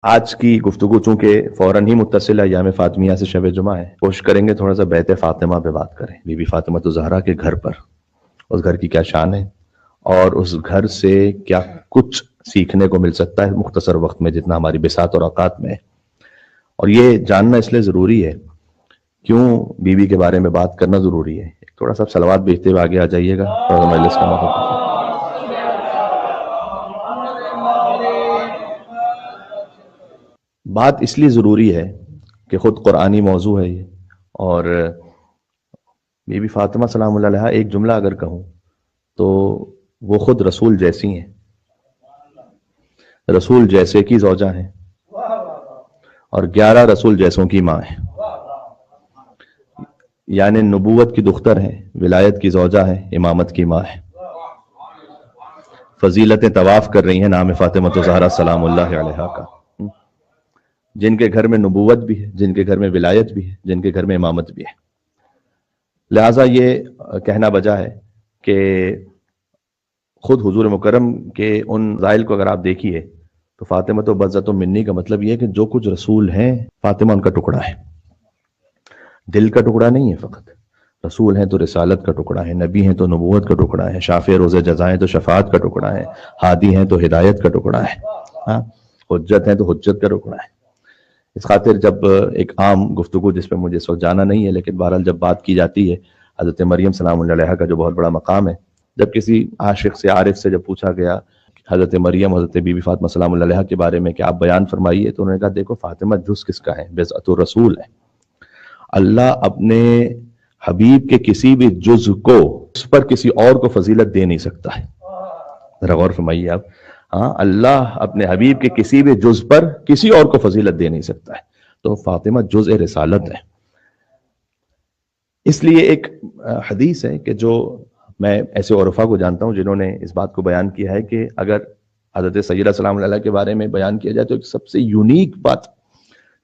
آج کی گفتگو چونکہ فوراً ہی متصل ایام فاطمیہ سے شب جمعہ ہے، کوشش کریں گے تھوڑا سا بیت فاطمہ پہ بات کریں، بی بی فاطمہ الزہرا کے گھر پر، اس گھر کی کیا شان ہے اور اس گھر سے کیا کچھ سیکھنے کو مل سکتا ہے مختصر وقت میں جتنا ہماری بساط اور اوقات میں ہے۔ اور یہ جاننا اس لیے ضروری ہے، کیوں بی بی کے بارے میں بات کرنا ضروری ہے۔ تھوڑا سا صلوات بھیجتے ہوئے آگے آ جائیے گا، تھوڑا سا مجلس کا ماحول۔ بات اس لیے ضروری ہے کہ خود قرآنی موضوع ہے یہ، اور بی بی فاطمہ سلام اللہ علیہا ایک جملہ اگر کہوں تو وہ خود رسول جیسی ہیں، رسول جیسے کی زوجہ ہیں اور 11 رسول جیسوں کی ماں ہیں، یعنی نبوت کی دختر ہیں، ولایت کی زوجہ ہیں، امامت کی ماں ہیں، فضیلتیں طواف کر رہی ہیں نام فاطمہ الزہرا سلام اللہ علیہا کا، جن کے گھر میں نبوت بھی ہے، جن کے گھر میں ولایت بھی ہے، جن کے گھر میں امامت بھی ہے۔ لہٰذا یہ کہنا بجا ہے کہ خود حضور مکرم کے ان ذائل کو اگر آپ دیکھیے تو فاطمہ تو بذات منی کا مطلب یہ ہے کہ جو کچھ رسول ہیں فاطمہ ان کا ٹکڑا ہے، دل کا ٹکڑا نہیں ہے، فقط رسول ہیں تو رسالت کا ٹکڑا ہے، نبی ہیں تو نبوت کا ٹکڑا ہے، شافع روز جزا ہیں تو شفاعت کا ٹکڑا ہے، ہادی ہیں تو ہدایت کا ٹکڑا ہے، ہاں حجت ہیں تو حجت کا ٹکڑا ہے۔ اس خاطر جب ایک عام گفتگو جس پہ مجھے اس وقت جانا نہیں ہے، لیکن بہرحال جب بات کی جاتی ہے حضرت مریم سلام اللہ علیہا کا جو بہت بڑا مقام ہے، جب کسی عاشق سے عارف سے جب پوچھا گیا حضرت مریم حضرت بی بی فاطمہ سلام اللہ علیہا کے بارے میں کہ آپ بیان فرمائیے، تو انہوں نے کہا دیکھو فاطمہ جز کس کا ہے، بضعۃ الرسول ہے۔ اللہ اپنے حبیب کے کسی بھی جز کو اس پر کسی اور کو فضیلت دے نہیں سکتا ہے، ذرا غور فرمائیے آپ، ہاں اللہ اپنے حبیب کے کسی بھی جز پر کسی اور کو فضیلت دے نہیں سکتا ہے، تو فاطمہ جز رسالت ہے۔ اس لیے ایک حدیث ہے کہ جو میں ایسے عرفا کو جانتا ہوں جنہوں نے اس بات کو بیان کیا ہے کہ اگر حضرت سیدہ سلام اللہ علیہ کے بارے میں بیان کیا جائے تو ایک سب سے یونیک بات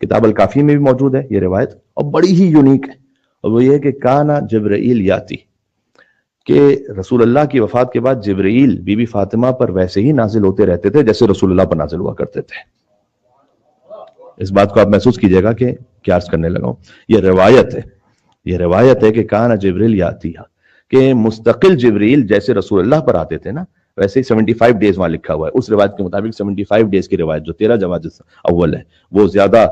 کتاب الکافی میں بھی موجود ہے یہ روایت، اور بڑی ہی یونیک ہے، اور وہ یہ ہے کہ کانا جبرائیل یاتی، کہ رسول اللہ کی وفات کے بعد جبرائیل بی بی فاطمہ پر ویسے ہی نازل ہوتے رہتے تھے جیسے رسول اللہ پر نازل ہوا کرتے تھے۔ اس بات کو آپ محسوس کیجئے گا کہ کیا عرض کرنے لگا ہوں، یہ روایت ہے، یہ روایت ہے کہ کانا جبرائیل یاتی، کہ مستقل جبرائیل جیسے رسول اللہ پر آتے تھے نا، ویسے ہی 75 ڈیز وہاں لکھا ہوا ہے، اس روایت کے مطابق 75 ڈیز کی روایت جو 13 جمادی اول ہے وہ زیادہ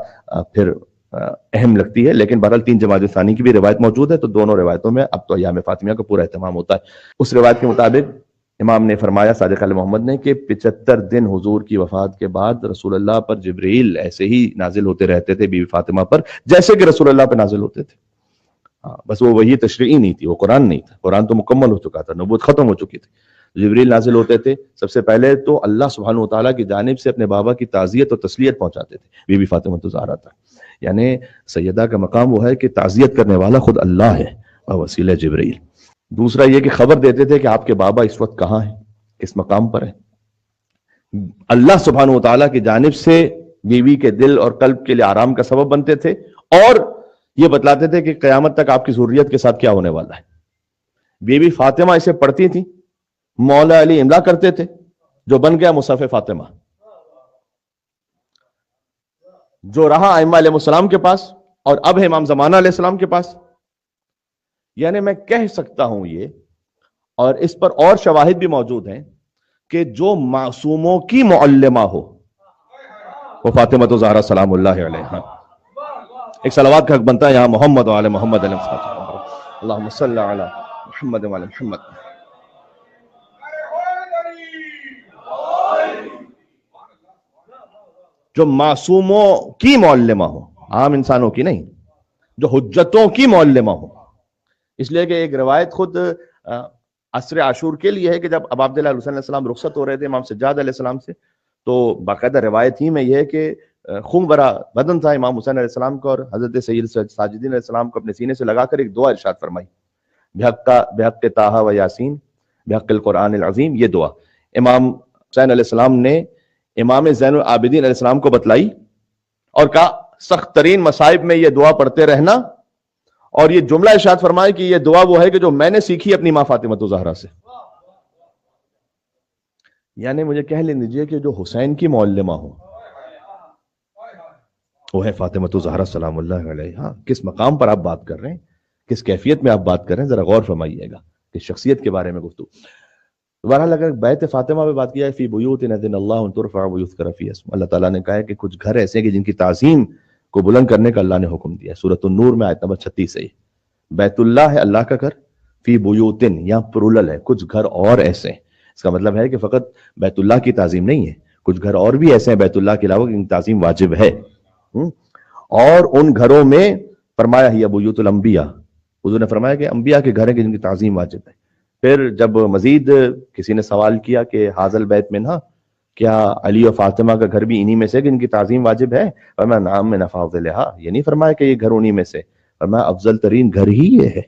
پھر اہم لگتی ہے، لیکن بہرحال 3 جمادی ثانی کی بھی روایت موجود ہے، تو دونوں روایتوں میں اب تو ایام فاطمیہ کا پورا اہتمام ہوتا ہے۔ اس روایت کے مطابق امام نے فرمایا صادق علیہ محمد نے کہ 75 دن حضور کی وفات کے بعد رسول اللہ پر جبرائیل ایسے ہی نازل ہوتے رہتے تھے بی بی فاطمہ پر جیسے کہ رسول اللہ پر نازل ہوتے تھے، بس وہ وہی تشریعی نہیں تھی، وہ قرآن نہیں تھا، قرآن تو مکمل ہو چکا تھا، نبوت ختم ہو چکی تھی، جبرائیل نازل ہوتے تھے، سب سے پہلے تو اللہ سبحانہ وتعالیٰ کی جانب سے اپنے بابا کی تعزیت اور تسلیت پہنچاتے تھے بی بی فاطمہ الزہرا تک، یعنی سیدہ کا مقام وہ ہے کہ تعزیت کرنے والا خود اللہ ہے وسیلہ جبرائیل۔ دوسرا یہ کہ خبر دیتے تھے کہ آپ کے بابا اس وقت کہاں ہیں، کس مقام پر ہیں، اللہ سبحانہ وتعالیٰ کی جانب سے بیوی کے دل اور قلب کے لیے آرام کا سبب بنتے تھے، اور یہ بتلاتے تھے کہ قیامت تک آپ کی ذریت کے ساتھ کیا ہونے والا ہے۔ بی بی فاطمہ اسے پڑھتی تھی، مولا علی املا کرتے تھے، جو بن گیا مصحف فاطمہ، جو رہا ائمہ علیہ السلام کے پاس اور اب ہے امام زمانہ علیہ السلام کے پاس۔ یعنی میں کہہ سکتا ہوں یہ، اور اس پر اور شواہد بھی موجود ہیں، کہ جو معصوموں کی معلمہ ہو وہ فاطمہ الزہرا سلام اللہ علیہا۔ ایک صلوات کا حق بنتا ہے یہاں محمد وعلی محمد علیہ السلام، اللہم صلی علی محمد وعلی محمد۔ جو معصوموں کی معلمہ ہو، عام انسانوں کی نہیں، جو حجتوں کی معلمہ ہو، اس لیے کہ ایک روایت خود عصر عاشور کے لیے ہے کہ جب اب عبداللہ علیہ السلام رخصت ہو رہے تھے امام سجاد علیہ السلام سے، تو باقاعدہ روایت ہی میں یہ ہے کہ خون برا بدن تھا امام حسین علیہ السلام کو، اور حضرت سید ساجدین علیہ السلام کو اپنے سینے سے لگا کر ایک دعا ارشاد فرمائی، بحق طٰہٰ و یاسین بحق القرآن العظیم، یہ دعا امام حسین علیہ السلام نے امام زین العابدین علیہ السلام کو بتلائی اور کہا سخت ترین مصائب میں یہ دعا پڑھتے رہنا، اور یہ جملہ ارشاد فرمائے کہ یہ دعا وہ ہے کہ جو میں نے سیکھی اپنی ماں فاطمہ الزہرا سے۔ یعنی مجھے کہہ لینے دیجیے کہ جو حسین کی معلمہ ہو، وہ ہے فاطمہ زہرا سلام اللہ علیہا. کس مقام پر آپ بات کر رہے ہیں, کس کیفیت میں آپ بات کر رہے ہیں, ذرا غور فرمائیے گا کہ شخصیت کے بارے میں گفتگو. بہرحال اگر بیت فاطمہ پہ بات کیا ہے, فی بیوت اذن اللہ ان ترفع ویذکر فیہا اسمہ, اللہ تعالیٰ نے کہا ہے کہ کچھ گھر ایسے ہیں کہ جن کی تعظیم کو بلند کرنے کا اللہ نے حکم دیا ہے. سورۃ النور میں آیت نمبر 36 ہے. بیت اللہ ہے اللہ کا گھر, فی بیوتن یہاں پرولل ہے, کچھ گھر اور ایسے ہیں. اس کا مطلب ہے کہ فقط بیت اللہ کی تعظیم نہیں ہے, کچھ گھر اور بھی ایسے ہیں بیت اللہ کے علاوہ جن کی تعظیم واجب ہے. اور ان گھروں میں فرمایا ہی بیوت الانبیاء, حضور نے فرمایا کہ انبیاء کے گھر ہیں کہ جن کی تعظیم واجب ہے. پھر جب مزید کسی نے سوال کیا کہ حاضل بیت میں نا کیا علی و فاطمہ کا گھر بھی انہی میں سے کہ ان کی تعظیم واجب ہے, فرمایا نام میں نفاضلہا, یہ نہیں فرمایا کہ یہ گھر انہی میں سے, فرمایا افضل ترین گھر ہی یہ ہے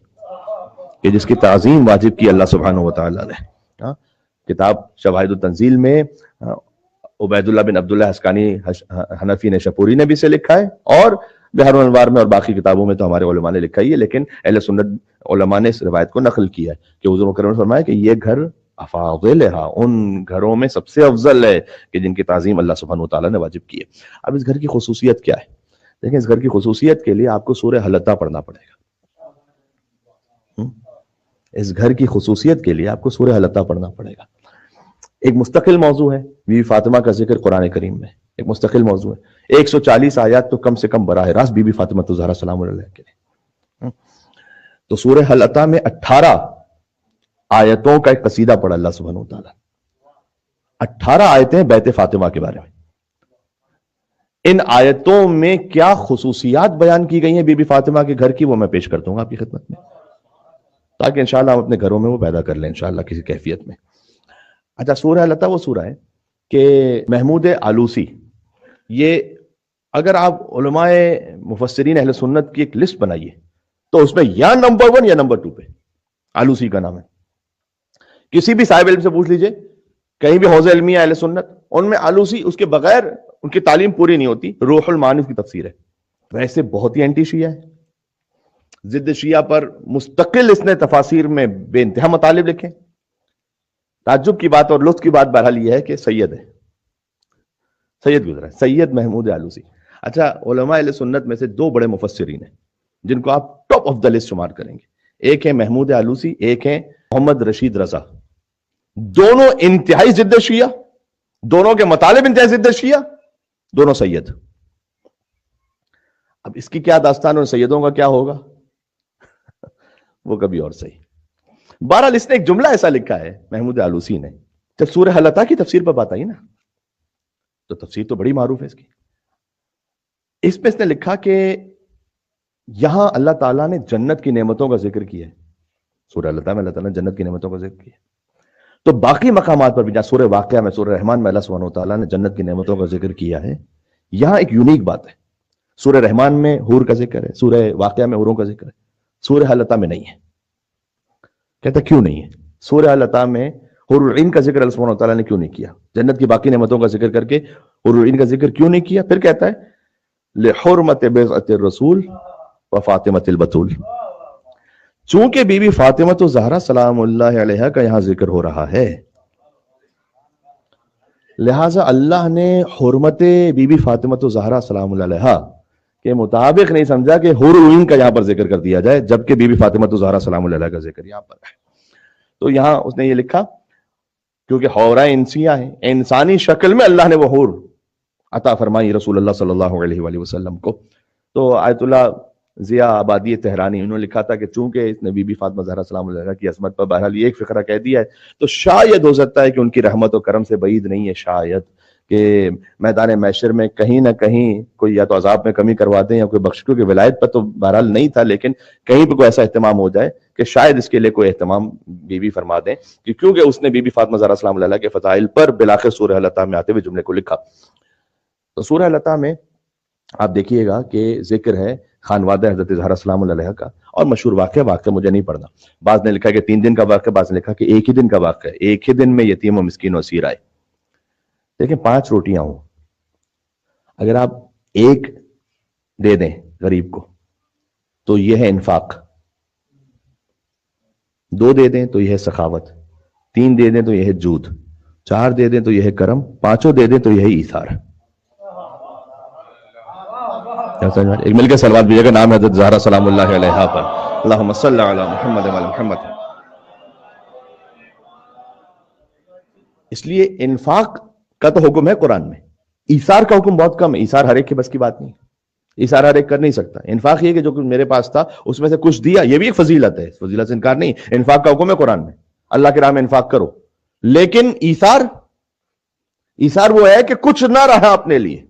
کہ جس کی تعظیم واجب کی اللہ سبحانہ و تعالیٰ نے. کتاب شواہد التنزیل میں عبید اللہ بن عبداللہ حسکانی حنفی نے شپوری نے بھی سے لکھا ہے, اور بحر الانوار میں اور باقی کتابوں میں تو ہمارے علماء نے لکھا ہی ہے, لیکن اہل سنت علماء نے اس روایت کو نقل کیا ہے کہ حضور اکرم نے فرمایا کہ یہ گھر افاضلہا, ان گھروں میں سب سے افضل ہے کہ جن کی تعظیم اللہ سبحانہ و تعالیٰ نے واجب کی ہے. اب اس گھر کی خصوصیت کیا ہے؟ دیکھیں, اس گھر کی خصوصیت کے لیے آپ کو سورہ حلطہ پڑھنا پڑے گا. اس گھر کی خصوصیت کے لیے آپ کو سورہ حلطہ پڑھنا پڑے گا. ایک مستقل موضوع ہے بی بی فاطمہ کا ذکر قرآن کریم میں, ایک مستقل موضوع ہے. 140 آیات تو کم سے کم براہ راست بی بی فاطمہ زہرا سلام اللہ علیہا کے لیے. تو سورہ حلطہ میں 18 آیتوں کا ایک قصیدہ پڑھا اللہ سبحانہ و تعالیٰ. 18 آیتیں بیت فاطمہ کے بارے میں. ان آیتوں میں کیا خصوصیات بیان کی گئی ہیں بی بی فاطمہ کے گھر کی, وہ میں پیش کرتا ہوں آپ کی خدمت میں, تاکہ انشاءاللہ ہم اپنے گھروں میں وہ پیدا کر لیں انشاءاللہ کسی کیفیت میں. اچھا, سورہ حلطہ وہ سورہ ہے کہ محمود آلوسی, یہ اگر آپ علماء مفسرین اہل سنت کی ایک لسٹ بنائیے تو اس میں یا نمبر 1 یا نمبر 2 پہ آلوسی کا نام ہے. کسی بھی صاحب علم سے پوچھ لیجئے, کہیں بھی حوزہ علمیہ اہل سنت, ان میں آلوسی, اس کے بغیر ان کی تعلیم پوری نہیں ہوتی. روح المعانی کی تفسیر ہے. ویسے بہت ہی اینٹی شیعہ ہے, ضد شیعہ پر مستقل اس نے تفاسیر میں بے انتہا مطالب لکھے. تعجب کی بات اور لطف کی بات بہرحال یہ ہے کہ سید ہے, سید گزرا ہے, سید محمود آلوسی. اچھا, علماء اہل سنت میں سے 2 بڑے مفسرین ہیں جن کو آپ ٹاپ آف دا لسٹ شمار کریں گے. ایک ہے محمود آلوسی, ایک ہے محمد رشید رضا. دونوں انتہائی ضد شیعہ, دونوں کے مطالب انتہائی ضد شیعہ, دونوں سید. اب اس کی کیا داستان اور سیدوں کا کیا ہوگا وہ کبھی اور صحیح. بہرحال اس نے ایک جملہ ایسا لکھا ہے محمود آلوسی نے, جب سورہ حلطہ کی تفسیر پر بات آئی نا, تو تفسیر تو بڑی معروف ہے اس کی. اس میں اس نے لکھا کہ یہاں اللہ تعالیٰ نے جنت کی نعمتوں کا ذکر کیا ہے. سورہ حلطہ میں اللہ تعالیٰ نے جنت کی نعمتوں کا ذکر کیا. تو باقی مقامات پر بھی, جہاں سورہ واقعہ میں, سورہ رحمان میں اللہ سبحانہ و تعالیٰ نے جنت کی نعمتوں کا ذکر کیا ہے, یہاں ایک یونیک بات ہے. سورہ رحمان میں حور کا ذکر ہے, سورہ واقعہ میں حوروں کا ذکر ہے, سورہ حلطہ میں نہیں ہے. کہتا کیوں نہیں ہے؟ سورہ حلطہ میں حور العین کا ذکر اللہ سبحانہ و تعالیٰ نے کیوں نہیں کیا؟ جنت کی باقی نعمتوں کا ذکر کر کے حور العین کا ذکر کیوں نہیں کیا؟ پھر کہتا ہے لحرمت بیعت الرسول و فاطمۃ البتول. چونکہ بی بی فاطمہ زہرا سلام اللہ علیہا کا یہاں ذکر ہو رہا ہے, لہٰذا اللہ نے حرمت بی بی فاطمہ زہرا سلام اللہ علیہا کے مطابق نہیں سمجھا کہ حور العین کا یہاں پر ذکر کر دیا جائے, جبکہ بی بی فاطمہ زہرا سلام اللہ علیہا کا ذکر یہاں پر ہے. تو یہاں اس نے یہ لکھا کیونکہ حورہ انسیہ ہیں, انسانی شکل میں اللہ نے وہ حور عطا فرمائی رسول اللہ صلی اللہ علیہ وآلہ وسلم کو. تو آیت اللہ ضیاء آبادی تہرانی انہوں نے لکھا تھا کہ چونکہ اس نے بی بی فاطمہ زہرا سلام اللہ علیہا کی عظمت پر بہرحال یہ ایک فقرہ کہہ دیا ہے, تو شاید ہو سکتا ہے کہ ان کی رحمت و کرم سے بعید نہیں ہے شاید کہ میدان محشر میں کہیں نہ کہیں کوئی یا تو عذاب میں کمی کروا دیں یا کوئی بخش, کیونکہ ولایت پر تو بہرحال نہیں تھا, لیکن کہیں پہ کوئی ایسا اہتمام ہو جائے کہ شاید اس کے لیے کوئی اہتمام بی بی فرما دیں, کیونکہ اس نے بی بی فاطمہ زہرا سلام اللہ علیہا کے فضائل پر بالآخر سورہ حلطہ میں آتے ہوئے جملے کو لکھا. تو سورہ حلطہ میں آپ دیکھیے گا کہ ذکر ہے خانوادہ حضرت زہرا سلام اللہ علیہا کا, اور مشہور واقعہ مجھے نہیں پڑھنا, بعض نے لکھا کہ 3 دن کا واقعہ, بعض نے لکھا کہ 1 ہی دن کا واقعہ ہے. 1 ہی دن میں یتیم و مسکین و اسیر آئے. دیکھیں 5 روٹیاں ہوں, اگر آپ 1 دے دیں غریب کو تو یہ ہے انفاق, 2 دے دیں تو یہ ہے سخاوت, 3 دے دیں تو یہ ہے جود, 4 دے دیں تو یہ ہے کرم, 5 دے دیں تو یہ ہے ایثار. ایک مل کے صلوات بھیجیے گا نام حضرت زہرا سلام اللہ علیہا پر. اللہم صلی علی محمد وعلی محمد. اس لیے انفاق کا تو حکم ہے قرآن میں، ایثار کا حکم بہت کم ہے. ایثار ہر ایک کے بس کی بات نہیں، ایثار ہر ایک کر نہیں سکتا. انفاق یہ کہ جو کچھ میرے پاس تھا اس میں سے کچھ دیا، یہ بھی ایک فضیلت ہے، فضیلت سے انکار نہیں. انفاق کا حکم ہے قرآن میں، اللہ کی راہ میں انفاق کرو. لیکن ایثار وہ ہے کہ کچھ نہ رہا اپنے لیے،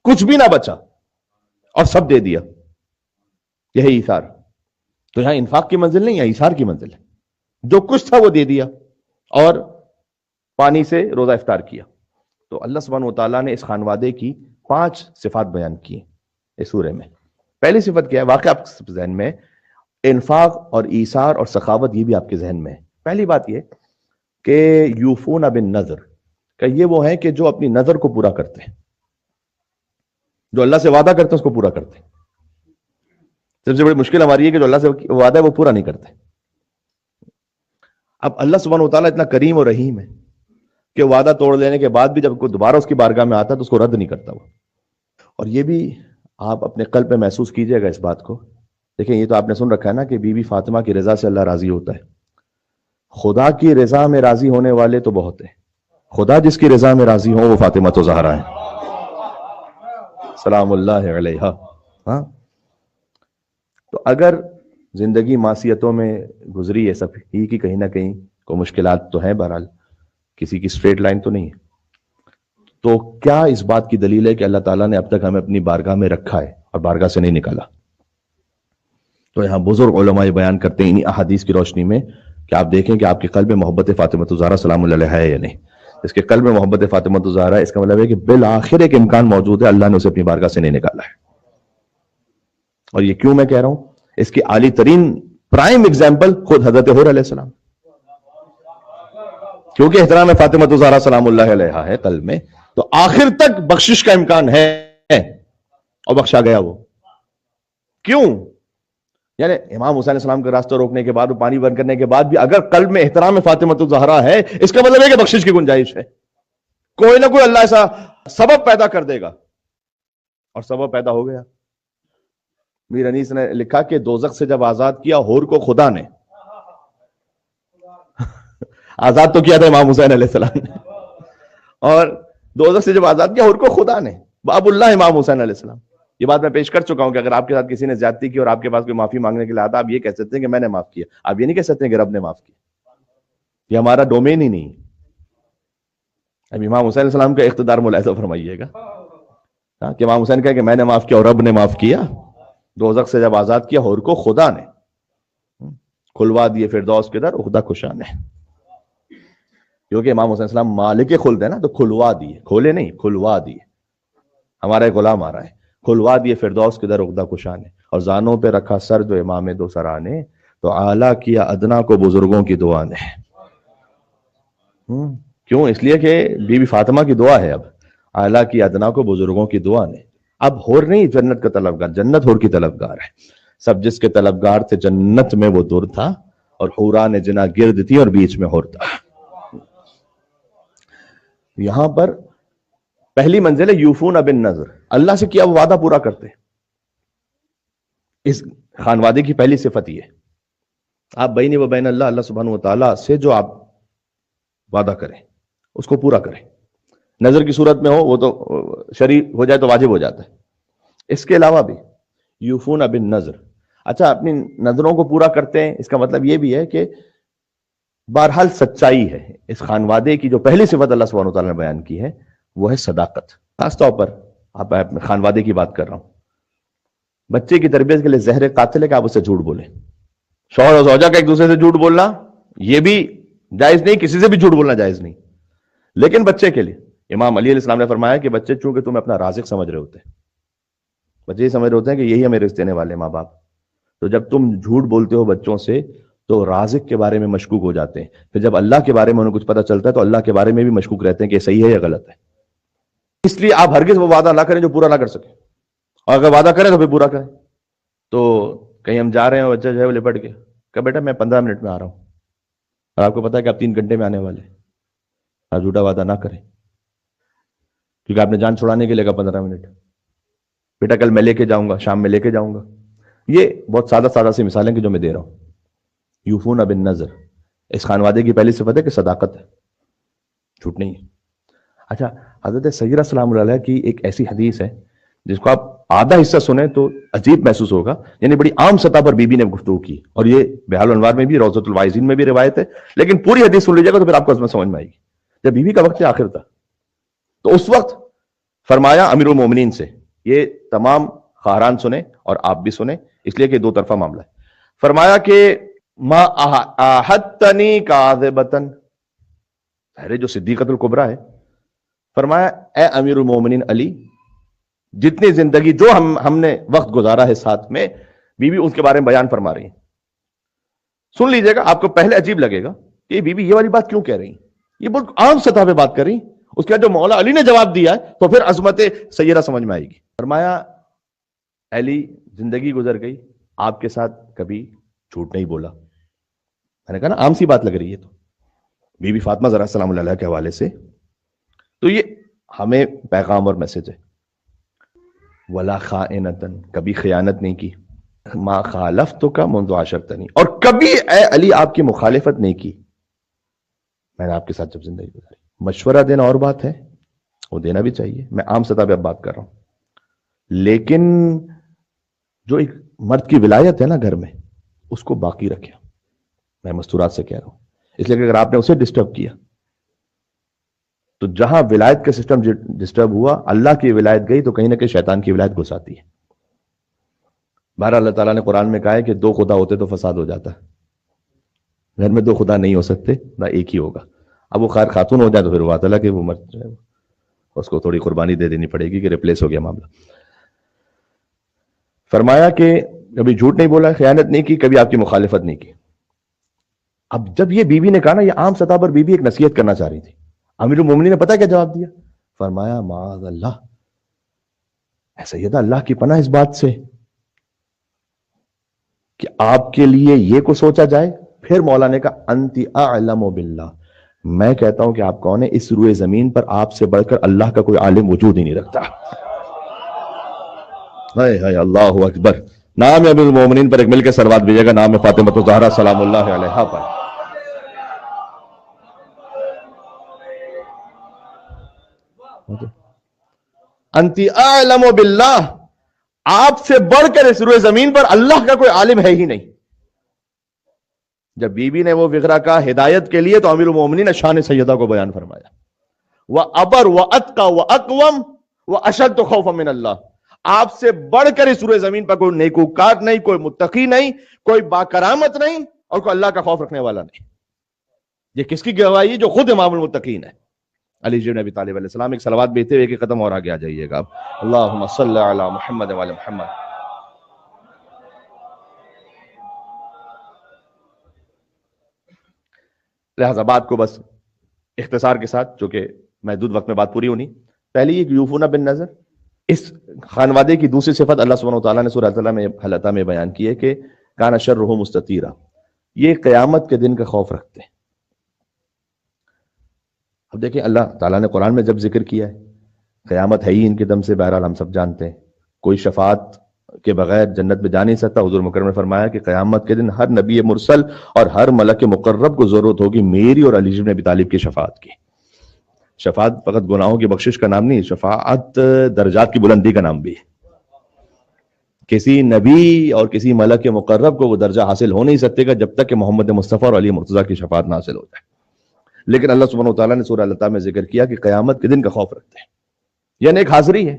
کچھ بھی نہ بچا اور سب دے دیا، یہی ایثار. تو یہاں انفاق کی منزل نہیں ہے، ایثار کی منزل ہے. جو کچھ تھا وہ دے دیا اور پانی سے روزہ افطار کیا. تو اللہ سبحانہ وتعالیٰ نے اس خانوادے کی 5 صفات بیان کی اس سورے میں. پہلی صفت کیا ہے؟ واقعہ آپ کے ذہن میں انفاق اور ایثار اور سخاوت، یہ بھی آپ کے ذہن میں ہے. پہلی بات یہ کہ یوفون بالنذر، کہ یہ وہ ہیں کہ جو اپنی نظر کو پورا کرتے ہیں، جو اللہ سے وعدہ کرتے ہیں اس کو پورا کرتے ہیں. سب سے بڑی مشکل ہماری ہے کہ جو اللہ سے وعدہ ہے وہ پورا نہیں کرتے. اب اللہ سبحانہ وتعالیٰ اتنا کریم اور رحیم ہے کہ وعدہ توڑ لینے کے بعد بھی جب کوئی دوبارہ اس کی بارگاہ میں آتا ہے تو اس کو رد نہیں کرتا وہ. اور یہ بھی آپ اپنے قلب پہ محسوس کیجئے گا اس بات کو. دیکھیں یہ تو آپ نے سن رکھا ہے نا کہ بی بی فاطمہ کی رضا سے اللہ راضی ہوتا ہے. خدا کی رضا میں راضی ہونے والے تو بہت ہیں، خدا جس کی رضا میں راضی ہوں وہ فاطمہ تو زہرا ہے سلام اللہ علیہا. ہاں تو اگر زندگی معصیتوں میں گزری ہے سب ہی کی، کہیں نہ کہیں کوئی مشکلات تو ہیں، بہرحال کسی کی اسٹریٹ لائن تو نہیں ہے، تو کیا اس بات کی دلیل ہے کہ اللہ تعالیٰ نے اب تک ہمیں اپنی بارگاہ میں رکھا ہے اور بارگاہ سے نہیں نکالا؟ تو یہاں بزرگ علماء بیان کرتے ہیں انہی احادیث کی روشنی میں کہ آپ دیکھیں کہ آپ کے قلب میں محبت فاطمہ الزہرا سلام اللہ علیہا ہے یا نہیں. اس کے قلب میں محبت فاطمہ الزہرا ہے، اس کا مطلب ہے کہ بالآخر ایک امکان موجود ہے اللہ نے اسے اپنی بارگاہ سے نہیں نکالا ہے. اور یہ کیوں میں کہہ رہا ہوں؟ اس کی عالی ترین پرائم ایگزامپل خود حضرت حور علیہ السلام، کیونکہ احترام فاطمہ الزہرا سلام اللہ علیہا ہے قلب میں، تو آخر تک بخشش کا امکان ہے اور بخشا گیا وہ. کیوں؟ یعنی امام حسین علیہ السلام کا راستہ روکنے کے بعد، پانی بند کرنے کے بعد بھی اگر قلب میں احترام فاطمہ الزہرا ہے، اس کا مطلب ہے کہ بخشش کی گنجائش ہے. کوئی نہ کوئی اللہ ایسا سبب پیدا کر دے گا، اور سبب پیدا ہو گیا. میر انیس نے لکھا کہ دوزخ سے جب آزاد کیا حور کو خدا نے، آزاد تو کیا تھا امام حسین علیہ السلام نے، اور دوزخ سے جب آزاد کیا حور کو خدا نے، باب اللہ امام حسین علیہ السلام. یہ بات میں پیش کر چکا ہوں کہ اگر آپ کے ساتھ کسی نے زیادتی کی اور آپ کے پاس کوئی معافی مانگنے کے لیے آتا، آپ یہ کہہ سکتے ہیں کہ میں نے معاف کیا، آپ یہ نہیں کہہ سکتے کہ رب نے معاف کیا. یہ ہمارا ڈومین ہی نہیں. اب امام حسین علیہ السلام کا اقتدار ملاحظہ فرمائیے گا کہ امام حسین کہا کہ میں نے معاف کیا اور رب نے معاف کیا. دوزخ سے جب آزاد کیا حور کو خدا نے، کھلوا دیے فردوس کے در عقدہ کشا نے. کیونکہ امام حسین السلام مالک خلد ہے نا، تو کھلوا دیے، کھولے نہیں کھلوا دیے. ہمارا ایک غلام آ رہا ہے، کھلوا دیے فردوس کے در عقدہ کشا نے، اور زانوں پہ رکھا سر جو امام دو سرا نے، تو اعلیٰ کیا ادنا کو بزرگوں کی دعا نے. کیوں؟ اس لیے کہ بی بی فاطمہ کی دعا ہے. اب اعلیٰ کی ادنا کو بزرگوں کی دعا نے. اب حور نہیں جنت کا طلبگار، جنت حور کی طلبگار ہے. سب جس کے طلبگار تھے جنت میں وہ دور تھا، اور حوران جنا گرد تھی اور بیچ میں حور تھا. یہاں پر پہلی منزل ہے یوفون بالنذر، اللہ سے کیا وہ وعدہ پورا کرتے. اس خانوادے کی پہلی صفت یہ ہے، آپ بینی و بین اللہ، اللہ سبحانہ و تعالیٰ سے جو آپ وعدہ کریں اس کو پورا کریں. نظر کی صورت میں ہو وہ تو شرعی ہو جائے تو واجب ہو جاتا ہے. اس کے علاوہ بھی یوفون بالنذر. اچھا، اپنی نظروں کو پورا کرتے ہیں، اس کا مطلب یہ بھی ہے کہ بہرحال سچائی ہے. اس خانوادے کی جو پہلی صفت اللہ سبحانہ وتعالیٰ نے بیان کی ہے وہ ہے صداقت. خاص طور پر آپ خانوادے کی بات کر رہا ہوں. بچے کی تربیت کے لیے زہر قاتل ہے کہ آپ اس سے جھوٹ بولیں. شوہر اور زوجہ کا ایک دوسرے سے جھوٹ بولنا یہ بھی جائز نہیں، کسی سے بھی جھوٹ بولنا جائز نہیں. لیکن بچے کے لیے امام علی علیہ السلام نے فرمایا کہ بچے چونکہ تمہیں اپنا رازق سمجھ رہے ہوتے ہیں، بچے یہ سمجھ رہے ہوتے ہیں کہ یہی ہمیں رزق دینے والے ماں باپ، تو جب تم جھوٹ بولتے ہو بچوں سے تو رازق کے بارے میں مشکوک ہو جاتے ہیں. پھر جب اللہ کے بارے میں انہیں کچھ پتہ چلتا ہے تو اللہ کے بارے میں بھی مشکوک رہتے ہیں کہ صحیح ہے یا غلط ہے. اس لیے آپ ہرگز وہ وعدہ نہ کریں جو پورا نہ کر سکیں، اور اگر وعدہ کریں تو پھر پورا کریں. تو کہیں ہم جا رہے ہیں بچہ جو ہے وہ لپٹ کے کہ بیٹا میں 15 منٹ میں آ رہا ہوں، اور آپ کو پتا ہے کہ آپ 3 گھنٹے میں آنے والے ہیں. آپ جھوٹا وعدہ نہ کریں، کیونکہ آپ نے جان چھڑانے کے لیے کہا 15 منٹ. بیٹا کل میں لے کے جاؤں گا، شام میں لے کے جاؤں گا. یہ بہت سادہ سادہ سی مثالیں کہ جو میں دے رہا ہوں. یوفون بالنذر، اس خانوادے کی پہلی صفت ہے کہ صداقت ہے، جھوٹ نہیں ہے. اچھا، حضرت سیدہ سلام اللہ علیہ کی ایک ایسی حدیث ہے جس کو آپ آدھا حصہ سنیں تو عجیب محسوس ہوگا. یعنی بڑی عام سطح پر بی بی نے گفتگو کی، اور یہ بحال الانوار میں بھی، روضۃ الواعظین میں بھی روایت ہے، لیکن پوری حدیث سن لیجیے گا تو پھر آپ کو عظمت سمجھ میں آئے گی. جب بی بی کا وقت آخر تھا تو اس وقت فرمایا امیر المومنین سے، یہ تمام خواہران سنیں اور آپ بھی سنیں اس لیے کہ دو طرفہ معاملہ ہے. فرمایا کہ ما آحدتنی کاذبتن، ظاہر جو صدیقۃ الکبریٰ ہے. فرمایا اے امیر المومنین علی، جتنی زندگی جو ہم نے وقت گزارا ہے ساتھ میں، بی بی اس کے بارے میں بیان فرما رہی ہیں. سن لیجئے گا، آپ کو پہلے عجیب لگے گا کہ بی بی یہ والی بات کیوں کہہ رہی ہیں، یہ بہت عام سطح پہ بات کر رہی. اس کے بعد جو مولا علی نے جواب دیا ہے تو پھر عظمت سیدہ سمجھ میں آئے گی. فرمایا علی، زندگی گزر گئی، آپ کے ساتھ کبھی جھوٹ نہیں بولا. میں نے کہا نا عام سی بات لگ رہی ہے. تو بی بی فاطمہ زہرا سلام اللہ علیہ کے حوالے سے تو یہ ہمیں پیغام اور میسج ہے. ولا خائنتن، کبھی خیانت نہیں کی. ما خالفتک منذ عاشرتنی، اور کبھی اے علی آپ کی مخالفت نہیں کی میں نے آپ کے ساتھ جب زندگی گزاری. مشورہ دینا اور بات ہے، وہ دینا بھی چاہیے، میں عام سطح پہ اب بات کر رہا ہوں. لیکن جو ایک مرد کی ولایت ہے نا گھر میں، اس کو باقی رکھے. میں مستورات سے کہہ رہا ہوں، اس لیے کہ اگر آپ نے اسے ڈسٹرب کیا تو جہاں ولایت کا سسٹم ڈسٹرب ہوا، اللہ کی ولایت گئی تو کہیں نہ کہیں شیطان کی ولایت گھس آتی ہے. بہرحال اللہ تعالیٰ نے قرآن میں کہا ہے کہ دو خدا ہوتے تو فساد ہو جاتا. گھر میں دو خدا نہیں ہو سکتے، نہ ایک ہی ہوگا. اب وہ خیر خاتون ہو جائے تو پھر وہ آتا ہے کہ وہ مرد جو ہے اس کو تھوڑی قربانی دے دینی پڑے گی کہ ریپلیس ہو گیا معاملہ. فرمایا کہ کبھی جھوٹ نہیں بولا، خیانت نہیں کی، کبھی آپ کی مخالفت نہیں کی. اب جب یہ بیوی نے کہا نا، یہ عام سطح پر بیوی ایک نصیحت کرنا چاہ رہی تھی. امیر المومنین نے پتا کیا جواب دیا؟ فرمایا معاذ اللہ، اے سیدہ اللہ کی پناہ اس بات سے کہ آپ کے لیے یہ کو سوچا جائے. پھر مولا نے کہا انتی اعلم باللہ، میں کہتا ہوں کہ آپ کون ہیں، اس روئے زمین پر آپ سے بڑھ کر اللہ کا کوئی عالم وجود ہی نہیں رکھتا. اللہ اکبر. نام امیر المومنین پر ایک مل کے سلوات بھیجے گا، نام فاطمہ الزہرا سلام اللہ علیہا پر. انتی اعلم باللہ، آپ سے بڑھ کر اس روئے زمین پر اللہ کا کوئی عالم ہے ہی نہیں. جب بی بی نے وہ فقرہ کہا ہدایت کے لیے، تو امیر المومنین نے شان سیدہ کو بیان فرمایا. وَأَبَرْ وَأَتْقَى وَأَقْوَمْ وَأَشَدُّ خَوْفًا مِنَ اللَّهِ، آپ سے بڑھ کر اس روئے زمین پر کوئی نیکوکار نہیں، کوئی متقی نہیں، کوئی باکرامت نہیں، اور کوئی اللہ کا خوف رکھنے والا نہیں. یہ کس کی گواہی؟ جو خود امام المتقین ہے، علی بن ابی طالب علیہ السلام. ایک صلوات بھیجتے ہوئے ایک قدم اور آگے آ جائیے گا. اللہم صلی علی محمد وعلی محمد. لہذا بات کو بس اختصار کے ساتھ، چونکہ محدود وقت میں بات پوری ہونی. پہلی ایک یوفون بالنذر. اس خانوادے کی دوسری صفت اللہ سبحانہ وتعالیٰ نے سورہ الحلقہ میں بیان کی ہے کہ کان شرہ مستطیرا، یہ قیامت کے دن کا خوف رکھتے ہیں. اب دیکھیں اللہ تعالیٰ نے قرآن میں جب ذکر کیا ہے، قیامت ہے ہی ان کے دم سے، بہرحال ہم سب جانتے ہیں، کوئی شفاعت کے بغیر جنت میں جا نہیں سکتا. حضور مکرم نے فرمایا کہ قیامت کے دن ہر نبی مرسل اور ہر ملک مقرب کو ضرورت ہوگی میری اور علی بن ابی طالب کی شفاعت کی. شفاعت فقط گناہوں کی بخشش کا نام نہیں، شفاعت درجات کی بلندی کا نام بھی ہے. کسی نبی اور کسی ملک مقرب کو وہ درجہ حاصل ہو نہیں سکتے گا جب تک کہ محمد مصطفیٰ اور علی مرتضیٰ کی شفاعت نہ حاصل ہو جائے. لیکن اللہ سبحانہ وتعالیٰ نے سورہ الحلقہ میں ذکر کیا کہ قیامت کے دن کا خوف رکھتے ہیں، یعنی ایک حاضری ہے.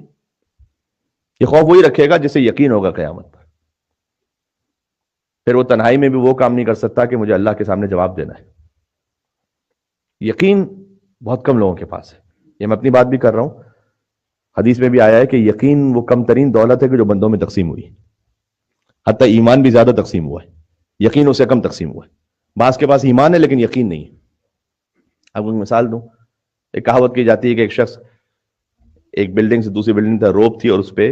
یہ خوف وہی رکھے گا جسے یقین ہوگا قیامت پر. پھر وہ تنہائی میں بھی وہ کام نہیں کر سکتا کہ مجھے اللہ کے سامنے جواب دینا ہے. یقین بہت کم لوگوں کے پاس ہے. یہ میں اپنی بات بھی کر رہا ہوں، حدیث میں بھی آیا ہے کہ یقین وہ کم ترین دولت ہے کہ جو بندوں میں تقسیم ہوئی. حتیٰ ایمان بھی زیادہ تقسیم ہوا ہے، یقین اسے کم تقسیم ہوا ہے. بعض کے پاس ایمان ہے لیکن یقین نہیں ہے. اب ایک مثال دوں، ایک کہاوت کی جاتی ہے کہ ایک شخص ایک بلڈنگ سے دوسری بلڈنگ تک روپ تھی، اور اس پہ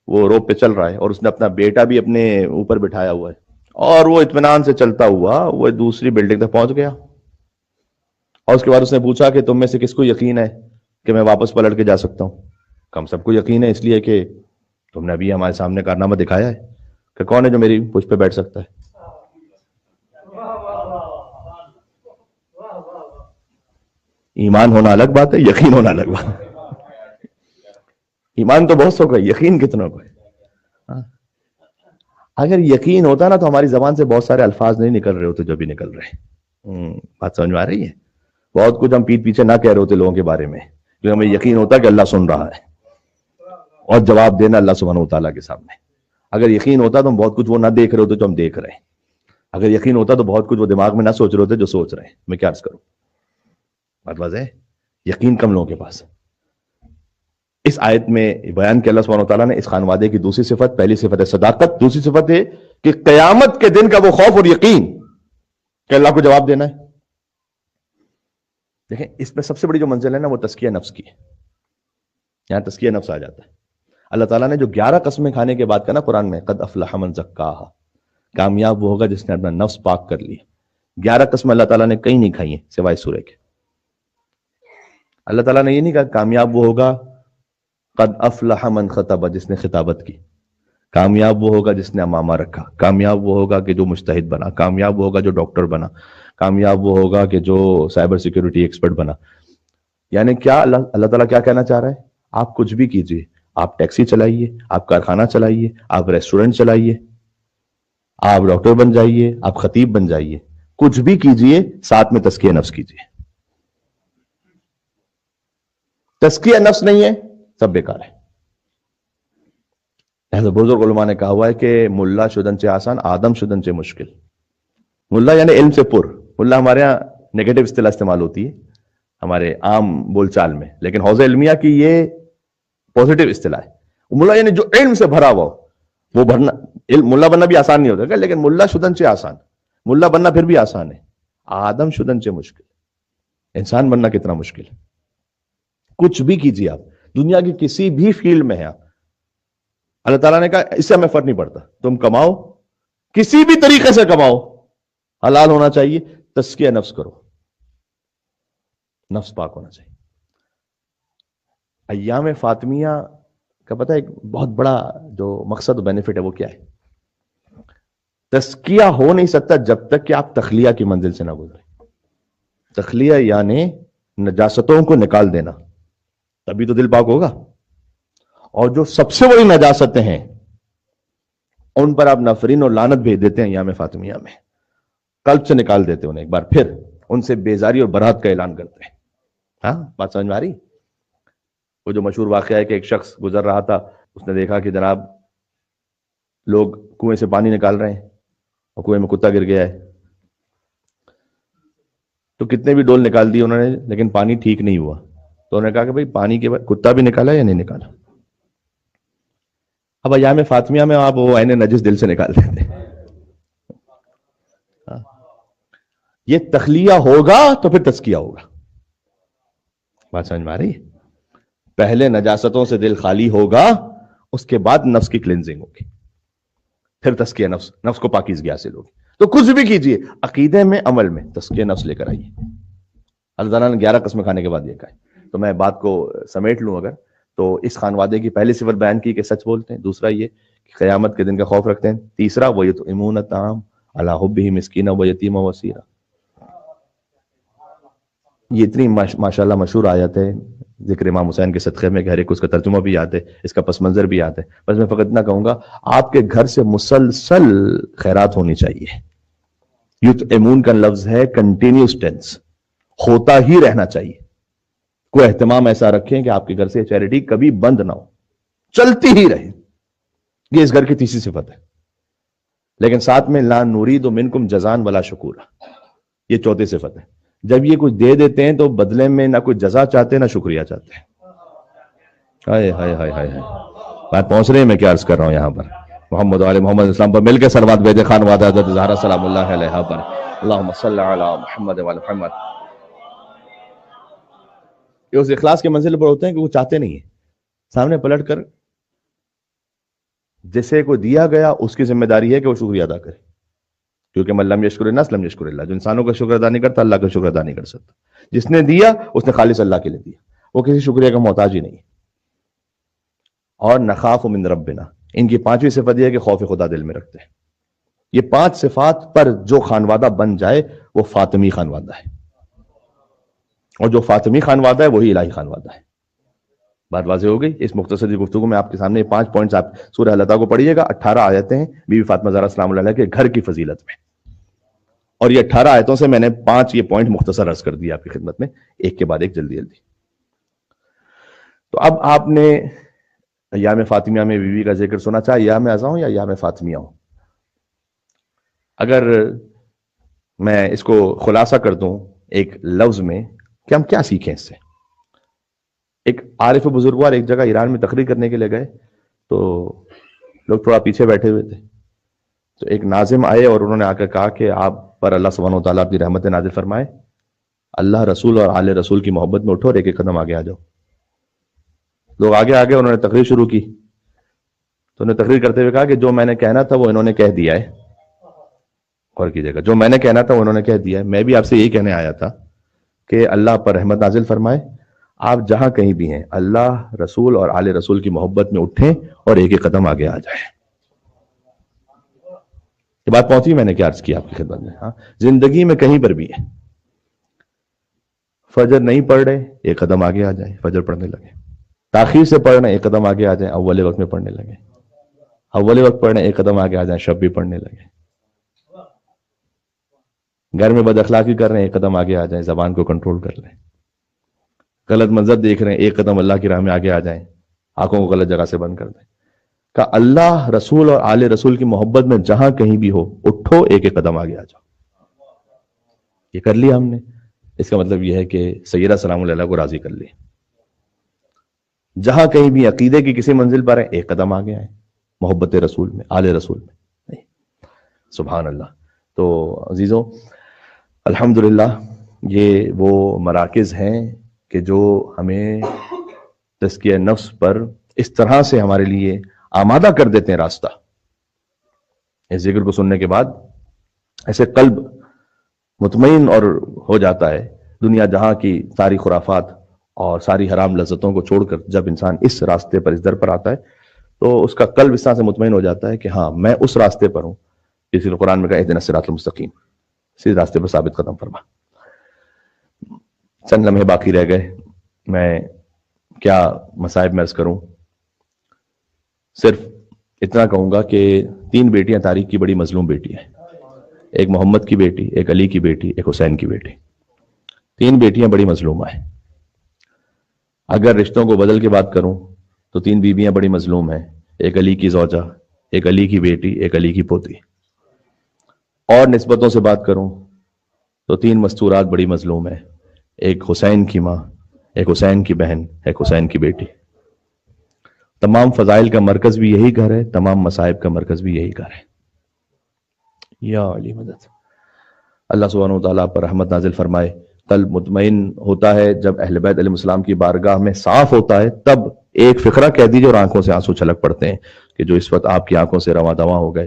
وہ روپ پہ چل رہا ہے، اور اس نے اپنا بیٹا بھی اپنے اوپر بٹھایا ہوا ہے، اور وہ اطمینان سے چلتا ہوا وہ دوسری بلڈنگ تک پہنچ گیا. اور اس کے بعد اس نے پوچھا کہ تم میں سے کس کو یقین ہے کہ میں واپس پلٹ کے جا سکتا ہوں؟ ہم سب کو یقین ہے، اس لیے کہ تم نے ابھی ہمارے سامنے کارنامہ دکھایا ہے کہ کون ہے جو میری پشت پہ بیٹھ سکتا ہے. ایمان ہونا الگ بات ہے, یقین ہونا الگ بات ہے. ایمان تو بہت سو کا, یقین کتنوں کو ہے. اگر یقین ہوتا نا تو ہماری زبان سے بہت سارے الفاظ نہیں نکل رہے ہوتے جو بھی نکل رہے ہیں. بات سمجھ میں آ رہی ہے؟ بہت کچھ ہم پیٹ پیچھے نہ کہہ رہے ہوتے لوگوں کے بارے میں, کیونکہ ہمیں یقین ہوتا کہ اللہ سن رہا ہے اور جواب دینا اللہ سبحانہ و تعالیٰ کے سامنے. اگر یقین ہوتا تو ہم بہت کچھ وہ نہ دیکھ رہے ہوتے جو ہم دیکھ رہے ہیں. اگر یقین ہوتا تو بہت کچھ وہ دماغ میں نہ سوچ رہے ہوتے جو سوچ رہے ہیں. میں کیا عرض کروں, بات واضح ہے. یقین کم لوگوں کے پاس. اس آیت میں بیان کیا اللہ سبحانہ و تعالیٰ نے اس خانوادے کی دوسری صفت. پہلی صفت ہے صداقت, دوسری صفت ہے کہ قیامت کے دن کا وہ خوف اور یقین کہ اللہ کو جواب دینا ہے. دیکھیں اس میں سب سے بڑی جو منزل ہے نا وہ تزکیہ نفس کی ہے. یہاں تزکیہ نفس آ جاتا ہے. اللہ تعالیٰ نے جو 11 قسمیں کھانے کے بعد کہا نا قرآن میں, قد افلح من زکاہا, کامیاب وہ ہوگا جس نے اپنا نفس پاک کر لیا. 11 قسمیں اللہ تعالیٰ نے کہیں نہیں کھائی ہیں سوائے سورہ کے. اللہ تعالیٰ نے یہ نہیں کہا کامیاب وہ ہوگا قد افلح من خطب, جس نے خطابت کی. کامیاب وہ ہوگا جس نے امامہ رکھا. کامیاب وہ ہوگا کہ جو مجتہد بنا. کامیاب وہ ہوگا جو ڈاکٹر بنا. کامیاب وہ ہوگا کہ جو سائبر سیکیورٹی ایکسپرٹ بنا. یعنی کیا اللہ تعالیٰ کیا کہنا چاہ رہا ہے؟ آپ کچھ بھی کیجئے, آپ ٹیکسی چلائیے, آپ کارخانہ چلائیے, آپ ریسٹورنٹ چلائیے, آپ ڈاکٹر بن جائیے, آپ خطیب بن جائیے, کچھ بھی کیجئے, ساتھ میں تزکیہ نفس کیجئے. تزکیہ نفس نہیں ہے سب بیکار ہے. بزرگ علماء نے کہا ہوا ہے کہ ملا شدن سے آسان, آدم شدن سے مشکل. ملا یعنی علم سے پر. ملا ہمارے یہاں نیگیٹو اصطلاح استعمال ہوتی ہے ہمارے عام بول چال میں, لیکن حوزہ علمیہ کی یہ پوزیٹو اصطلاح ہے. ملا یعنی جو علم سے بھرا ہوا, وہ بھرنا. ملا بننا بھی آسان نہیں ہوتا لیکن ملا شدن سے آسان. ملا بننا پھر بھی آسان ہے, آدم شدن سے مشکل. انسان بننا کتنا مشکل ہے. کچھ بھی کیجیے آپ, دنیا کی کسی بھی فیلڈ میں ہے آپ, اللہ تعالیٰ نے کہا اس سے ہمیں فرق نہیں پڑتا, تم کماؤ, کسی بھی طریقے سے کماؤ, حلال ہونا چاہیے, تزکیہ نفس کرو, نفس پاک ہونا چاہیے. ایام فاطمیہ کا پتہ ہے ایک بہت بڑا جو مقصد و بینیفٹ ہے وہ کیا ہے؟ تزکیہ ہو نہیں سکتا جب تک کہ آپ تخلیہ کی منزل سے نہ گزرے. تخلیہ یعنی نجاستوں کو نکال دینا, تبھی تو دل پاک ہوگا. اور جو سب سے بڑی نجاستیں ہیں ان پر آپ نفرین اور لعنت بھیج دیتے ہیں ایام فاطمیہ میں, قلب سے نکال دیتے ہیں انہیں, ایک بار پھر ان سے بیزاری اور برات کا اعلان کرتے ہیں. ہاں بات سمجھ میں آ رہی؟ وہ جو مشہور واقعہ ہے کہ ایک شخص گزر رہا تھا, اس نے دیکھا کہ جناب لوگ کنویں سے پانی نکال رہے ہیں اور کنویں میں کتا گر گیا ہے. تو کتنے بھی ڈول نکال دی انہوں نے لیکن پانی ٹھیک نہیں ہوا. تو انہوں نے کہا کہ بھائی پانی کے بعد کتا بھی نکالا یا نہیں نکالا. اب ایام فاطمیہ میں آپ وہ عین نجس دل سے نکال دیتے ہیں. یہ تخلیہ ہوگا تو پھر تزکیہ ہوگا. بات سمجھ میں آ رہی ہے؟ پہلے نجاستوں سے دل خالی ہوگا, اس کے بعد نفس کی کلینزنگ ہوگی, پھر تزکیہ نفس, نفس کو پاکیزگی حاصل ہوگی. تو کچھ بھی کیجئے, عقیدے میں, عمل میں تزکیہ نفس لے کر آئیے. اللہ تعالیٰ نے 11 قسمیں کھانے کے بعد یہ کہا ہے. تو میں بات کو سمیٹ لوں اگر, تو اس خانوادے کی پہلی صفت بیان کی کہ سچ بولتے ہیں, دوسرا یہ کہ قیامت کے دن کا خوف رکھتے ہیں, تیسرا وَيُطْعِمُونَ الطَّعَامَ عَلَىٰ حُبِّهِ مِسْكِينًا وَيَتِيمًا وَأَسِيرًا. یہ اتنی ماشاءاللہ مشہور آیت ہے ذکر امام حسین کے صدقے میں کہ ہر ایک اس کا ترجمہ بھی یاد ہے, اس کا پس منظر بھی یاد ہے. بس میں فقط اتنا کہوں گا, آپ کے گھر سے مسلسل خیرات ہونی چاہیے. یطعمون کا لفظ ہے کنٹینیوس ٹینس, ہوتا ہی رہنا چاہیے. کوئی اہتمام ایسا رکھیں کہ آپ کے گھر سے چیریٹی کبھی بند نہ ہو, چلتی ہی رہے. یہ اس گھر کی تیسری صفت ہے. لیکن ساتھ میں لا نرید منکم جزاء ولا شکورا, یہ چوتھی صفت ہے. جب یہ کچھ دے دیتے ہیں تو بدلے میں نہ کوئی جزا چاہتے نہ شکریہ چاہتے ہیں. ہائے ہائے ہائے ہائے, بات پہنچ رہی ہے. میں کیا عرض کر رہا ہوں یہاں پر, محمد علی محمد اسلام پر مل کے صلوات بھیجے خانواد حضرت زہرا سلام اللہ علیہا پر. اللہم صلی علی محمد و علی محمد. یہ اس اخلاص کے منزل پر ہوتے ہیں کہ وہ چاہتے نہیں ہیں, سامنے پلٹ کر جسے کو دیا گیا اس کی ذمہ داری ہے کہ وہ شکریہ ادا کرے, کیونکہ من لم یشکر الناس لم یشکر اللہ. جو انسانوں کا شکر ادا نہیں کرتا اللہ کا شکر ادا نہیں کر سکتا. جس نے دیا اس نے خالص اللہ کے لیے دیا, وہ کسی شکریہ کا محتاج ہی نہیں. اور نخاف من ربنا، ان کی پانچویں صفت یہ ہے کہ خوف خدا دل میں رکھتے ہیں. یہ 5 صفات پر جو خانوادہ بن جائے وہ فاطمی خانوادہ ہے، اور جو فاطمی خانوادہ ہے وہی الہی خانوادہ ہے. بات واضح ہو گئی. اس مختصر سی گفتگو میں آپ کے سامنے 5 پوائنٹس آپ سورہ العطا کو پڑھیے گا. 18 آیتیں ہیں بی بی فاطمہ زہرا سلام اللہ علیہ کے گھر کی فضیلت میں، اور یہ 18 آیتوں سے میں نے 5 یہ پوائنٹ مختصر عرض کر دیا آپ کی خدمت میں، ایک کے بعد ایک جلدی جلدی. تو اب آپ نے ایام فاطمیہ میں بیوی کا ذکر سنا، چاہے ایام ازاں ہوں یا ایام فاطمیہ ہوں. اگر میں اس کو خلاصہ کر دوں ایک لفظ میں کہ ہم کیا سیکھیں اس سے. ایک عارف بزرگوار ایک جگہ ایران میں تقریر کرنے کے لیے گئے، تو لوگ تھوڑا پیچھے بیٹھے ہوئے تھے. تو ایک ناظم آئے اور انہوں نے آ کر کہا کہ آپ پر اللہ سبحانہ و تعالیٰ اپنی رحمت نازل فرمائے، اللہ رسول اور آل رسول کی محبت میں اٹھو اور ایک ایک قدم آگے آ جاؤ. لوگ آگے آگے انہوں نے تقریر شروع کی. تو انہوں نے تقریر کرتے ہوئے کہا کہ جو میں نے کہنا تھا وہ انہوں نے کہہ دیا ہے. غور کیجیے گا، جو میں نے کہنا تھا وہ انہوں نے کہہ دیا ہے. میں بھی آپ سے یہی کہنے آیا تھا کہ اللہ پر رحمت نازل فرمائے، آپ جہاں کہیں بھی ہیں اللہ رسول اور آل رسول کی محبت میں اٹھیں اور ایک ایک قدم آگے آ جائیں. یہ بات پہنچی میں نے کیا عرض کیا آپ کی خدمت میں. ہاں، زندگی میں کہیں پر بھی ہے، فجر نہیں پڑھ رہے ایک قدم آگے آ جائیں، فجر پڑھنے لگے. تاخیر سے پڑھ رہے ایک قدم آگے آ جائیں، اول وقت میں پڑھنے لگے. اول وقت پڑھ رہے ایک قدم آگے آ جائیں، شب بھی پڑھنے لگے. گھر میں بد اخلاقی کر رہے ہیں ایک قدم آگے آ جائیں، زبان کو کنٹرول کر لیں. غلط منظر دیکھ رہے ہیں ایک قدم اللہ کی راہ میں آگے آ جائیں، آنکھوں کو غلط جگہ سے بند کر دیں. کہ اللہ رسول اور آل رسول کی محبت میں جہاں کہیں بھی ہو اٹھو ایک ایک قدم آگے آ جاؤ. یہ کر لیا ہم نے. اس کا مطلب یہ ہے کہ سیدہ سلام اللہ کو راضی کر لی. جہاں کہیں بھی عقیدے کی کسی منزل پر ہیں ایک قدم آگے آئے محبت رسول میں، آل رسول میں. سبحان اللہ. تو عزیزوں، الحمدللہ یہ وہ مراکز ہیں کہ جو ہمیں تزکیہ نفس پر اس طرح سے ہمارے لیے آمادہ کر دیتے ہیں راستہ. اس ذکر کو سننے کے بعد ایسے قلب مطمئن اور ہو جاتا ہے. دنیا جہاں کی ساری خرافات اور ساری حرام لذتوں کو چھوڑ کر جب انسان اس راستے پر، اس در پر آتا ہے تو اس کا قلب اس طرح سے مطمئن ہو جاتا ہے کہ ہاں میں اس راستے پر ہوں. اسی لیے قرآن میں کہا اہدنا الصراط المستقیم، اسی راستے پر ثابت قدم فرما. چند لمحے باقی رہ گئے، میں کیا مصائب میں عرض کروں. صرف اتنا کہوں گا کہ 3 بیٹیاں تاریخ کی بڑی مظلوم بیٹی ہیں. ایک محمد کی بیٹی، ایک علی کی بیٹی، ایک حسین کی بیٹی. 3 بیٹیاں بڑی مظلومہ ہیں. اگر رشتوں کو بدل کے بات کروں تو 3 بیویاں بڑی مظلوم ہیں. ایک علی کی زوجہ، ایک علی کی بیٹی، ایک علی کی پوتی. اور نسبتوں سے بات کروں تو 3 مستورات بڑی مظلوم ہیں. ایک حسین کی ماں، ایک حسین کی بہن، ایک حسین کی بیٹی. تمام فضائل کا مرکز بھی یہی گھر ہے، تمام مصائب کا مرکز بھی یہی گھر ہے. یا علی مدد. اللہ سبحانہ و تعالیٰ پر رحمت نازل فرمائے. قلب مطمئن ہوتا ہے جب اہل بیت علیہ السلام کی بارگاہ میں صاف ہوتا ہے. تب ایک فقرہ کہہ دیجیے اور آنکھوں سے آنسو چھلک پڑتے ہیں کہ جو اس وقت آپ کی آنکھوں سے رواں دواں ہو گئے.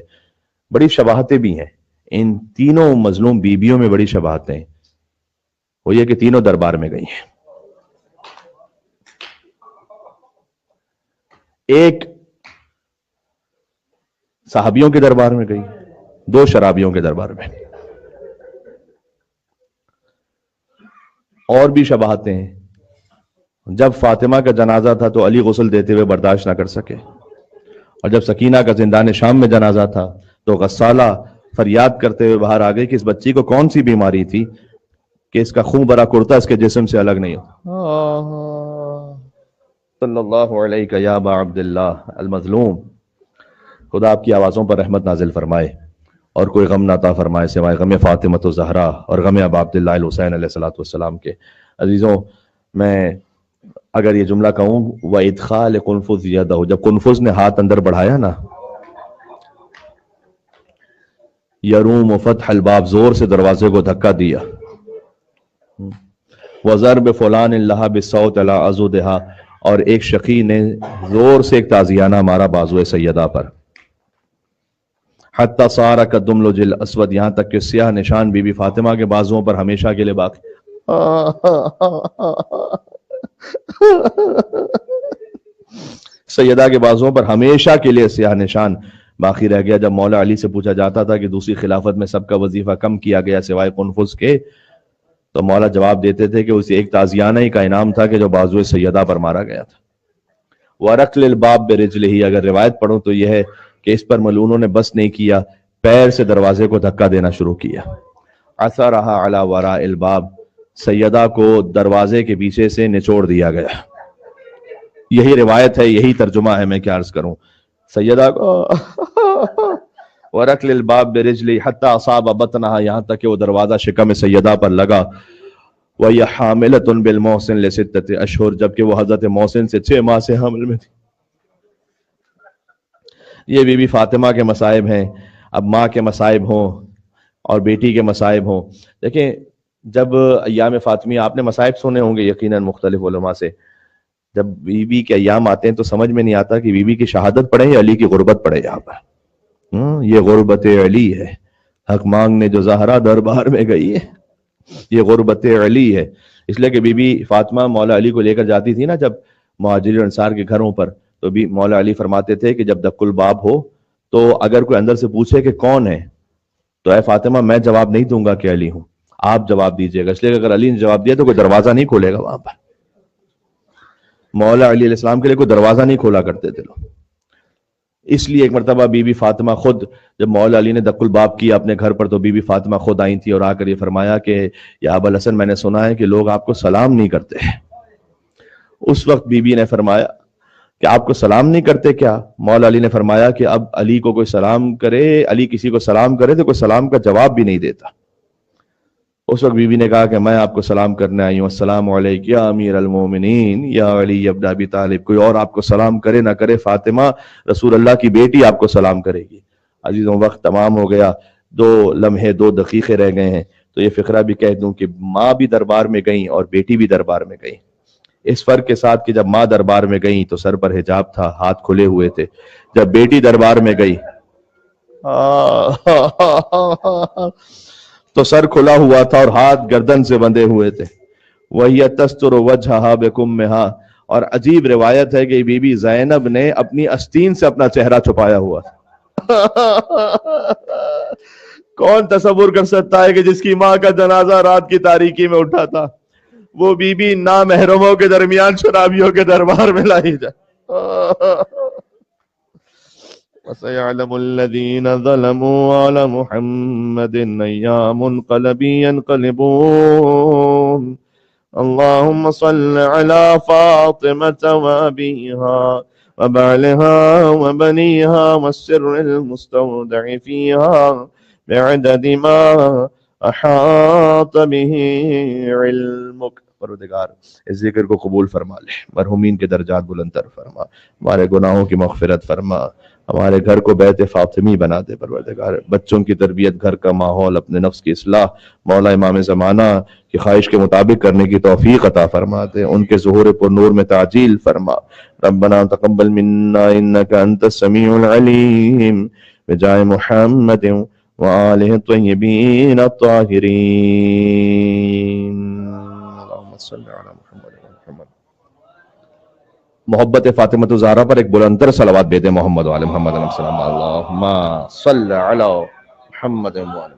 بڑی شباہتیں بھی ہیں ان تینوں مظلوم بیویوں میں، بڑی شباہتیں. وہ یہ کہ تینوں دربار میں گئی ہیں. ایک صحابیوں کے دربار میں گئی، 2 شرابیوں کے دربار میں. اور بھی شباہتیں ہیں. جب فاطمہ کا جنازہ تھا تو علی غسل دیتے ہوئے برداشت نہ کر سکے، اور جب سکینہ کا زندان شام میں جنازہ تھا تو غسالہ فریاد کرتے ہوئے باہر آ گئی کہ اس بچی کو کون سی بیماری تھی کہ اس کا خون بھرا کرتا اس کے جسم سے الگ نہیں ہوتا. صلی اللہ علیہ یا ابا عبداللہ المظلوم. خدا آپ کی آوازوں پر رحمت نازل فرمائے اور کوئی غم نہ عطا فرمائے سوائے غم فاطمہ الزہرا اور غم ابا عبداللہ الحسین علیہ الصلوۃ والسلام کے. عزیزوں، میں اگر یہ جملہ کہوں وَإِدْخَالِ قُنْفُذْ يَدَهُ، جب قنفذ نے ہاتھ اندر بڑھایا نا، یروم فتح الباب، زور سے دروازے کو دھکا دیا. وَضَرْبِ فُلَانٍ لَهَا بِالصَّوْتِ عَلَىٰ عَضُدِهَا، اور ایک شقی نے زور سے ایک تازیانہ مارا بازو سیدہ پر. حتی صار کالدملج الاسود، یہاں تک کہ سیاہ نشان بی بی فاطمہ کے بازوؤں پر ہمیشہ کے لیے باقی. سیدہ کے بازوؤں پر ہمیشہ کے لیے سیاہ نشان باقی رہ گیا. جب مولا علی سے پوچھا جاتا تھا کہ دوسری خلافت میں سب کا وظیفہ کم کیا گیا سوائے قنفذ کے، تو مولا جواب دیتے تھے کہ اسے ایک تازیانہ ہی کا انعام تھا کہ جو بازو سیدہ پر مارا گیا تھا. وَرَقْلِ الْبَابِ بِرِجْلِهِ، اگر روایت پڑھوں تو یہ ہے کہ اس پر ملعونوں نے بس نہیں کیا، پیر سے دروازے کو دھکا دینا شروع کیا. عَثَرَهَا عَلَى وَرَاءِ الْبَابِ، سیدہ کو دروازے کے پیچھے سے نچوڑ دیا گیا. یہی روایت ہے، یہی ترجمہ ہے، میں کیا عرض کروں. سیدہ کو وَرَقْلِ الْبَابِ بِرِجْلِهِ حَتَّى أَصَابَ بَطْنَهَا، یہاں تک کہ وہ دروازہ شکم سیدہ پر لگا. وَهِيَ حَامِلَةٌ بِالْمُحْسِنِ لِسِتَّةِ أَشْهُرٍ، جبکہ وہ حضرت محسن سے 6 ماہ سے حمل میں تھی. یہ بی بی فاطمہ کے مصائب ہیں. اب ماں کے مصائب ہوں اور بیٹی کے مصائب ہوں. دیکھیں جب ایام فاطمیہ آپ نے مصائب سنے ہوں گے یقیناً مختلف علماء سے، جب بی بی کے ایام آتے ہیں تو سمجھ میں نہیں آتا کہ بی بی کی شہادت پڑھیں یا علی کی غربت پڑھے. یہاں پر یہ غربت علی ہے، حق مانگنے جو زہرا دربار میں گئی ہے، یہ غربت علی ہے. اس لیے کہ بی بی فاطمہ مولا علی کو لے کر جاتی تھی نا جب مہاجرین انصار کے گھروں پر، تو بھی مولا علی فرماتے تھے کہ جب دق الباب ہو تو اگر کوئی اندر سے پوچھے کہ کون ہے تو اے فاطمہ میں جواب نہیں دوں گا کہ علی ہوں، آپ جواب دیجئے گا. اس لیے کہ اگر علی نے جواب دیا تو کوئی دروازہ نہیں کھولے گا وہاں پر. مولا علی علیہ السلام کے لیے کوئی دروازہ نہیں کھولا کرتے تھے لوگ. اس لیے ایک مرتبہ بی بی فاطمہ خود، جب مولا علی نے دق الباب کیا اپنے گھر پر، تو بی بی فاطمہ خود آئی تھی اور آ کر یہ فرمایا کہ یا ابا الحسن، میں نے سنا ہے کہ لوگ آپ کو سلام نہیں کرتے. اس وقت بی بی نے فرمایا کہ آپ کو سلام نہیں کرتے کیا؟ مولا علی نے فرمایا کہ اب علی کو کوئی سلام کرے، علی کسی کو سلام کرے تو کوئی سلام کا جواب بھی نہیں دیتا. اس وقت بی بی نے کہا کہ میں آپ کو سلام کرنے آئی ہوں. السلام علیک یا امیر المومنین یا علی ابن ابی طالب. کوئی اور آپ کو سلام کرے نہ کرے، فاطمہ رسول اللہ کی بیٹی آپ کو سلام کرے گی. عزیزوں وقت تمام ہو گیا، 2 لمحے 2 دقیقے رہ گئے ہیں، تو یہ فقرہ بھی کہہ دوں کہ ماں بھی دربار میں گئیں اور بیٹی بھی دربار میں گئیں. اس فرق کے ساتھ کہ جب ماں دربار میں گئیں تو سر پر حجاب تھا، ہاتھ کھلے ہوئے تھے. جب بیٹی دربار میں گئی تو سر کھلا ہوا تھا اور ہاتھ گردن سے بندھے ہوئے تھے. وَهِيَ تَسْتُرُ وَجْهَهَا بِكُمِّهَا، اور عجیب روایت ہے کہ بی بی زینب نے اپنی آستین سے اپنا چہرہ چھپایا ہوا تھا. کون تصور کر سکتا ہے کہ جس کی ماں کا جنازہ رات کی تاریکی میں اٹھا تھا، وہ بی بی نامحرموں کے درمیان شرابیوں کے دربار میں لائی جائے. وَسَيَعْلَمُ الَّذِينَ ظَلَمُوا عَلَى مُحَمَّدٍ أَيَّ مُنْقَلَبٍ يَنْقَلِبُونَ. اللهم صل على فاطمة وأبيها وبعلها وبنيها والسر المستودع فيها بعدد ما أحاط به علمك. پروردگار اس ذکر کو قبول فرما لے، مرحومین کے درجات بلندتر فرما، ہمارے گناہوں کی مغفرت فرما، ہمارے گھر کو بیت فاطمی بنا دے. پروردگار بچوں کی تربیت، گھر کا ماحول، اپنے نفس کی اصلاح مولا امام زمانہ کی خواہش کے مطابق کرنے کی توفیق عطا فرما دے. ان کے ظہور پر نور میں تعجیل فرما. ربنا تقبل منا انك انت السميع العليم بجاه محمد وآلہ الطیبین الطاہرین. اللهم صل علی محمد وعلى محمد. محبت فاطمہ الزہرا پر ایک بلندتر صلوات بھیجیں محمد وعلی محمد علیہ السلام. اللہم صل علی محمد وعلی